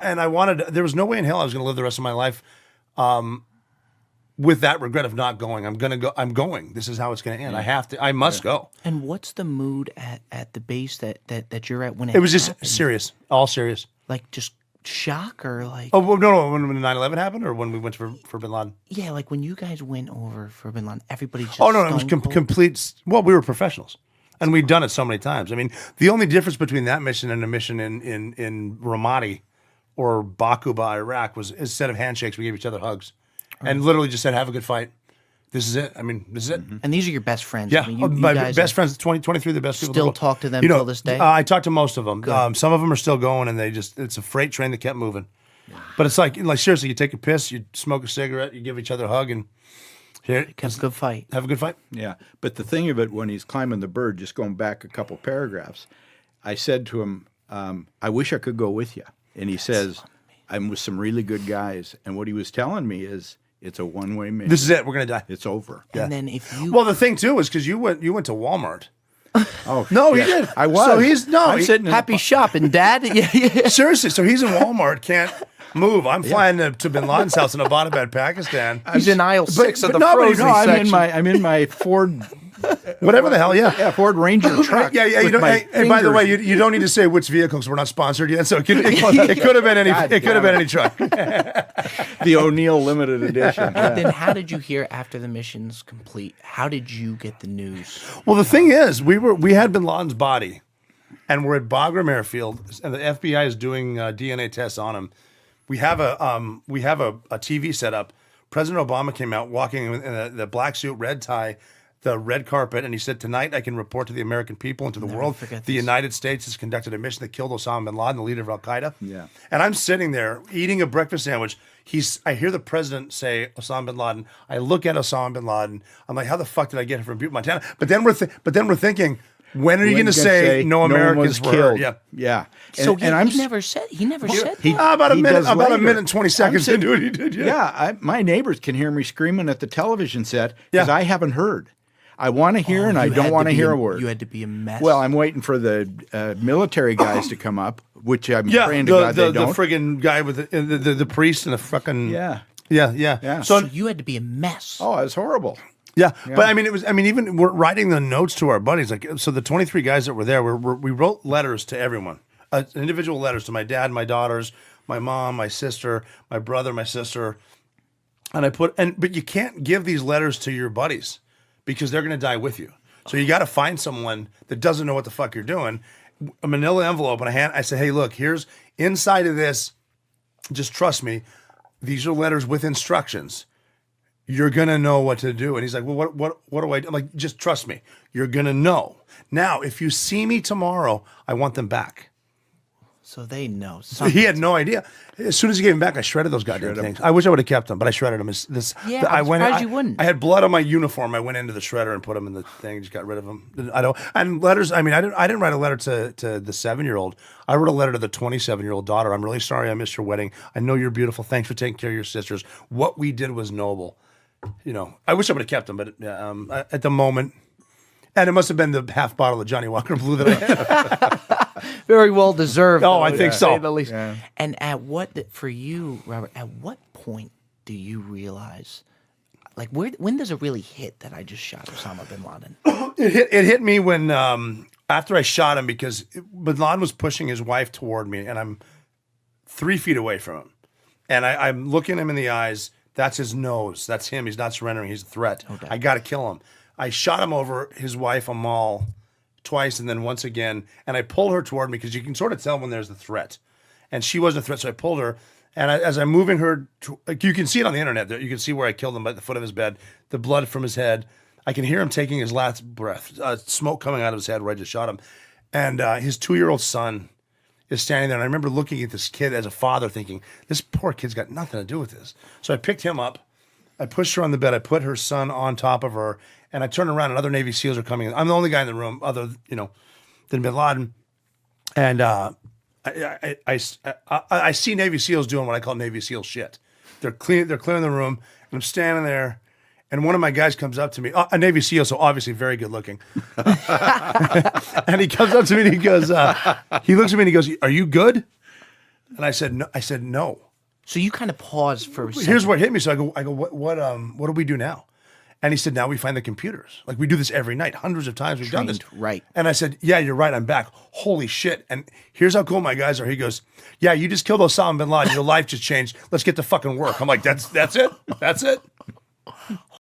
And there was no way in hell I was going to live the rest of my life with that regret of not going. I'm going to go. I'm going. This is how it's going to end. I have to. I must go. And what's the mood at the base that you're at when it was just happened? serious, all serious. Like just shock or like? Oh well, no, when 9/11 happened, or when we went for Bin Laden. Yeah, like when you guys went over for Bin Laden, everybody just. Oh no, it was complete. Well, we were professionals, and we'd done it so many times. I mean, the only difference between that mission and a mission in Ramadi or Bakuba, Iraq, was instead of handshakes, we gave each other hugs, and literally just said, "Have a good fight." This is it. I mean, this is it. And these are your best friends. Yeah, I mean, you my guys best friends, 23 of the best people. Still talk to them till this day? I talk to most of them. Some of them are still going, and it's a freight train that kept moving. But it's like seriously, you take a piss, you smoke a cigarette, you give each other a hug, and here, have a good fight. Have a good fight. Yeah, but the thing of it, when he's climbing the bird, just going back a couple paragraphs, I said to him, I wish I could go with you. And he says, I'm with some really good guys. And what he was telling me is, it's a one-way mission. This is it. We're going to die. It's over. And then if you... Well, the thing, too, is because you went to Walmart. Oh, no, yeah. he did. I was. So I'm sitting in happy shopping, Dad. Yeah. Seriously, so he's in Walmart, can't move. I'm flying to Bin Laden's house in Abbottabad, Pakistan. He's in aisle 6 of the no, frozen section. I'm in my Ford... Whatever the hell, yeah. Ford Ranger truck. Yeah. You don't, hey, by the way, you don't need to say which vehicle because we're not sponsored yet. So it could have been any. It could have been any truck. The O'Neill limited edition. Yeah. Then how did you hear after the mission's complete? How did you get the news? Well, the thing is, we had Bin Laden's body, and we're at Bagram Airfield, and the FBI is doing DNA tests on him. We have a TV set up. President Obama came out walking in the black suit, red tie, the red carpet, and he said, "Tonight I can report to the American people and to the world the United States has conducted a mission that killed Osama bin Laden, the leader of Al Qaeda." Yeah. And I'm sitting there eating a breakfast sandwich. I hear the president say Osama bin Laden. I look at Osama bin Laden. I'm like, how the fuck did I get it from Butte, Montana? But then we're thinking, when are you going to say no Americans were killed? Yeah. Yeah. So he never said that. About a minute and 20 seconds into it, he did. Yeah. My neighbors can hear me screaming at the television set because I haven't heard. I want to hear, and I don't want to hear a word. You had to be a mess. Well, I'm waiting for the military guys to come up, which I'm praying to God they don't. The friggin' guy with the priest and the fucking... Yeah. So you had to be a mess. Oh, it was horrible. Yeah. But I mean, even we're writing the notes to our buddies. Like, so the 23 guys that were there, we wrote letters to everyone, individual letters to my dad, my daughters, my mom, my sister, my brother, my sister, and but you can't give these letters to your buddies, because they're going to die with you. So you got to find someone that doesn't know what the fuck you're doing. A manila envelope in a hand. I say, hey, look, here's inside of this. Just trust me. These are letters with instructions. You're going to know what to do. And he's like, well, what do I do? I'm like, just trust me. You're going to know. Now, if you see me tomorrow, I want them back. So they know. He had no idea. As soon as he gave them back, I shredded those goddamn things. I wish I would have kept them, but I shredded them. I'm surprised you wouldn't. I had blood on my uniform. I went into the shredder and put them in the thing. Just got rid of them. And letters. I mean, I didn't write a letter to the 7-year-old. I wrote a letter to the 27-year-old daughter. I'm really sorry I missed your wedding. I know you're beautiful. Thanks for taking care of your sisters. What we did was noble. You know, I wish I would have kept them, but at the moment, and it must have been the half bottle of Johnny Walker Blue that I had. Very well deserved. Oh, I think so. To say the least. Yeah. And for you, Robert, at what point do you realize, like, when does it really hit that I just shot Osama bin Laden? It hit me when, after I shot him, because bin Laden was pushing his wife toward me, and I'm 3 feet away from him. And I'm looking him in the eyes. That's his nose. That's him. He's not surrendering. He's a threat. Okay. I got to kill him. I shot him over his wife, Amal, twice, and then once again, and I pulled her toward me because you can sort of tell when there's a threat, and she wasn't a threat, so I pulled her, and as I'm moving her, you can see it on the internet. You can see where I killed him at the foot of his bed, the blood from his head. I can hear him taking his last breath, smoke coming out of his head where I just shot him, and his 2-year-old son is standing there, and I remember looking at this kid as a father, thinking, this poor kid's got nothing to do with this. So I picked him up, I pushed her on the bed, I put her son on top of her, and I turned around, and other Navy SEALs are coming in. I'm the only guy in the room, other than bin Laden. And I see Navy SEALs doing what I call Navy SEAL shit. They're clearing the room, and I'm standing there, and one of my guys comes up to me, a Navy SEAL, so obviously very good looking. And he comes up to me and he goes, he looks at me and he goes, "Are you good?" And I said, no. So you kind of paused for a second. Here's what hit me. So I go, what do we do now? And he said, now we find the computers. Like we do this every night, hundreds of times we've done this. Trained, right. And I said, yeah, you're right. I'm back. Holy shit. And here's how cool my guys are. He goes, yeah, you just killed Osama bin Laden. Your life just changed. Let's get to fucking work. I'm like, that's it. That's it.